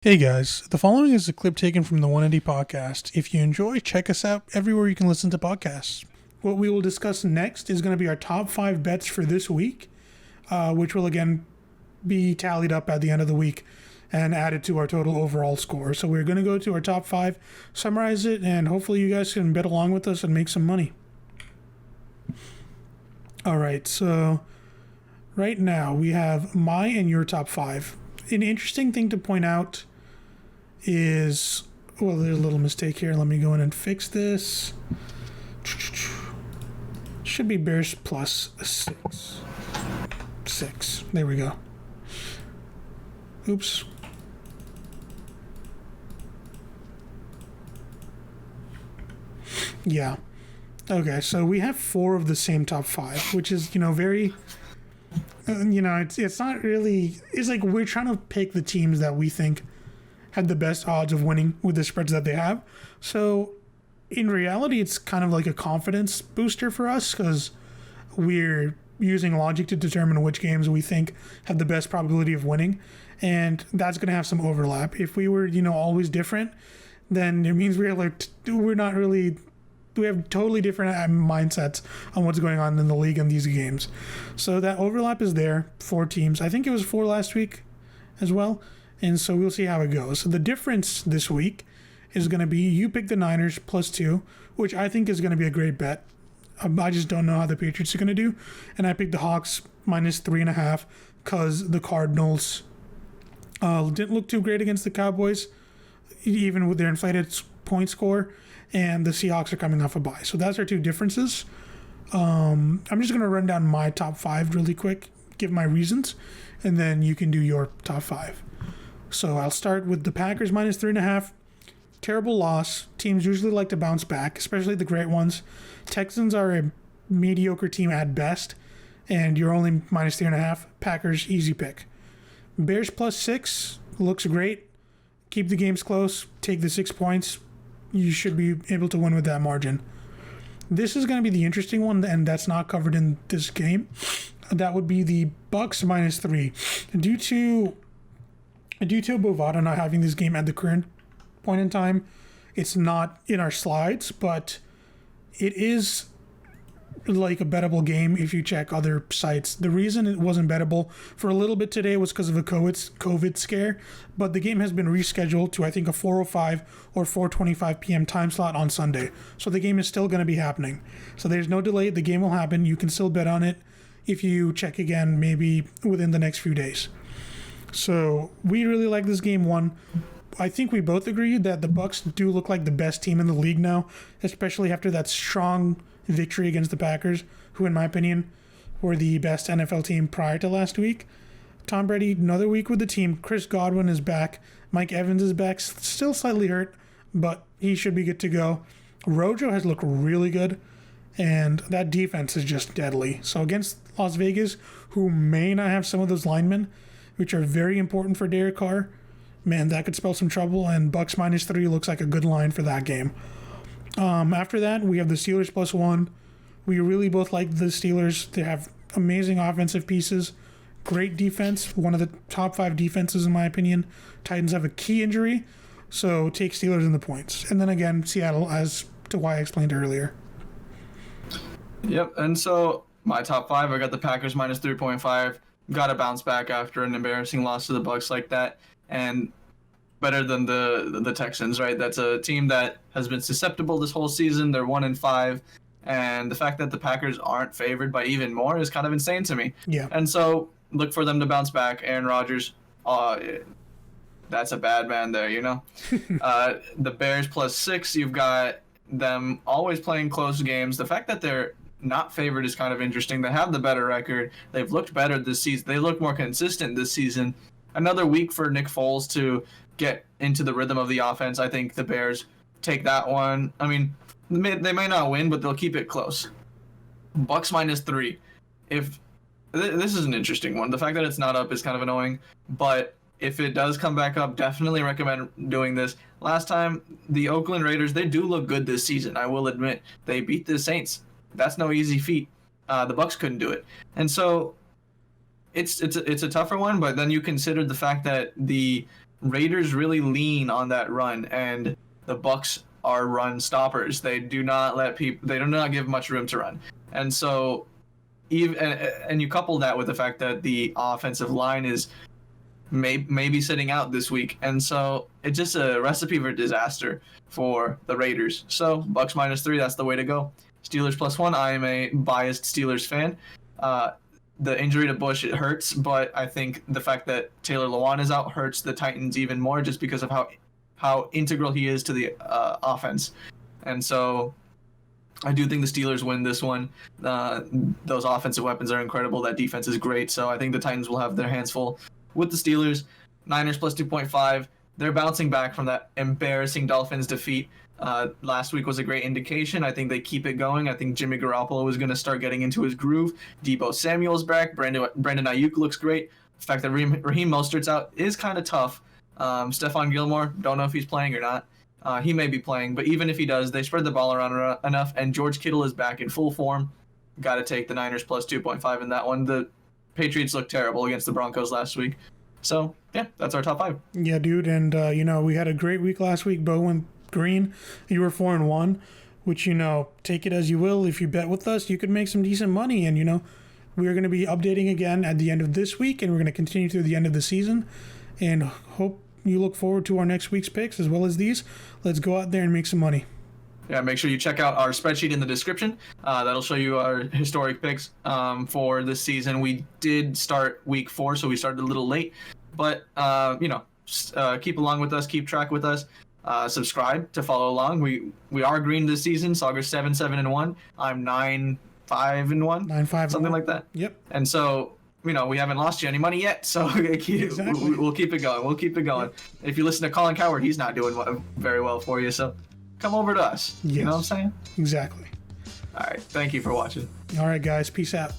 Hey guys, the following is a clip taken from the 180 podcast. If you enjoy, check us out everywhere you can listen to podcasts. What we will discuss next is going to be our top 5 bets for this week, which will again be tallied up at the end of the week and added to our total overall score. So we're going to go to our top 5, summarize it, and hopefully you guys can bet along with us and make some money. Alright, so right now we have my and your top 5. An interesting thing to point out is, well, there's a little mistake here. Let me go in and fix this. Should be Bears plus 6. 6. There we go. Oops. Yeah. Okay, so we have 4 of the same top 5, which is, very... it's not really... It's like we're trying to pick the teams that we think had the best odds of winning with the spreads that they have. So in reality, it's kind of like a confidence booster for us because we're using logic to determine which games we think have the best probability of winning. And that's going to have some overlap. If we were, always different, then it means we're not really... We have totally different mindsets on what's going on in the league in these games. So that overlap is there. 4 teams. I think it was 4 last week as well. And so we'll see how it goes. So the difference this week is going to be you pick the Niners plus 2, which I think is going to be a great bet. I just don't know how the Patriots are going to do. And I picked the Hawks minus 3.5 because the Cardinals didn't look too great against the Cowboys, even with their inflated point score. And the Seahawks are coming off a bye. So that's our 2 differences. I'm just going to run down my top 5 really quick, give my reasons, and then you can do your top 5. So I'll start with the Packers minus 3.5. Terrible loss. Teams usually like to bounce back, especially the great ones. Texans are a mediocre team at best, and you're only minus 3.5. Packers, easy pick. Bears plus 6 looks great. Keep the games close. Take the 6 points. You should be able to win with that margin. This is going to be the interesting one, and that's not covered in this game. That would be the Bucks minus 3. Due to Bovada not having this game at the current point in time, it's not in our slides, but it is like a bettable game if you check other sites. The reason it wasn't bettable for a little bit today was because of a COVID scare, but the game has been rescheduled to I think a 4:05 or 4:25 p.m. time slot on Sunday. So the game is still going to be happening. So there's no delay. The game will happen. You can still bet on it if you check again maybe within the next few days. So we really like this game. One, I think we both agree that the Bucks do look like the best team in the league now, especially after that strong victory against the Packers, who in my opinion were the best NFL team prior to last week. Tom Brady, another week with the team. Chris Godwin is back. Mike Evans is back, still slightly hurt, but he should be good to go. Rojo has looked really good, and that defense is just deadly. So against Las Vegas, who may not have some of those linemen, which are very important for Derek Carr, man, that could spell some trouble, and Bucks minus 3 looks like a good line for that game. After that, we have the Steelers plus 1. We really both like the Steelers. They have amazing offensive pieces, great defense, one of the top 5 defenses in my opinion. Titans have a key injury, so take Steelers in the points. And then again, Seattle, as to why I explained earlier. Yep, and so my top 5, I got the Packers minus 3.5. Got to bounce back after an embarrassing loss to the Bucks like that, and better than the Texans, right? That's a team that has been susceptible this whole season. They're 1-5, and the fact that the Packers aren't favored by even more is kind of insane to me. Yeah. And so look for them to bounce back. Aaron Rodgers, that's a bad man there, The Bears plus 6, you've got them always playing close games. The fact that they're not favored is kind of interesting. They have the better record. They've looked better this season. They look more consistent this season. Another week for Nick Foles to get into the rhythm of the offense. I think the Bears take that one. I mean, they may not win, but they'll keep it close. Bucks minus 3. If this is an interesting one. The fact that it's not up is kind of annoying, but if it does come back up, definitely recommend doing this. Last time, the Oakland Raiders, they do look good this season, I will admit. They beat the Saints. That's no easy feat. The Bucks couldn't do it. And so it's a tougher one, but then you consider the fact that the Raiders really lean on that run, and the Bucks are run stoppers. They do not let people. They do not give much room to run, and so even and you couple that with the fact that the offensive line is maybe sitting out this week, and so it's just a recipe for disaster for the Raiders. So Bucks -3, that's the way to go. Steelers +1. I am a biased Steelers fan. The injury to Bush, it hurts, but I think the fact that Taylor Lewan is out hurts the Titans even more, just because of how integral he is to the offense. And so I do think the Steelers win this one. Those offensive weapons are incredible. That defense is great. So I think the Titans will have their hands full with the Steelers. Niners +2.5. They're bouncing back from that embarrassing Dolphins defeat. Last week was a great indication. I think they keep it going. I think Jimmy Garoppolo is going to start getting into his groove. Deebo Samuel's back. Brandon Ayuk looks great. The fact that Raheem Mostert's out is kind of tough. Stephon Gilmore, don't know if he's playing or not. He may be playing, but even if he does, they spread the ball around enough, and George Kittle is back in full form. Got to take the Niners +2.5 in that one. The Patriots looked terrible against the Broncos last week. So, yeah, that's our top 5. Yeah, dude, and, we had a great week last week. Bo went green. You were 4-1, which, take it as you will. If you bet with us, you could make some decent money, and, we're going to be updating again at the end of this week, and we're going to continue through the end of the season, and hope you look forward to our next week's picks as well as these. Let's go out there and make some money. Yeah, make sure you check out our spreadsheet in the description. That'll show you our historic picks for this season. We did start week 4, so we started a little late. But, keep along with us, keep track with us. Subscribe to follow along. We are green this season. Sauger's 7-1. I'm 9-5-1. 9-5, something like that. Yep. And so, we haven't lost you any money yet, so we'll keep it going. We'll keep it going. Yep. If you listen to Colin Coward, he's not doing very well for you, so come over to us. Yes. You know what I'm saying? Exactly. All right. Thank you for watching. All right, guys. Peace out.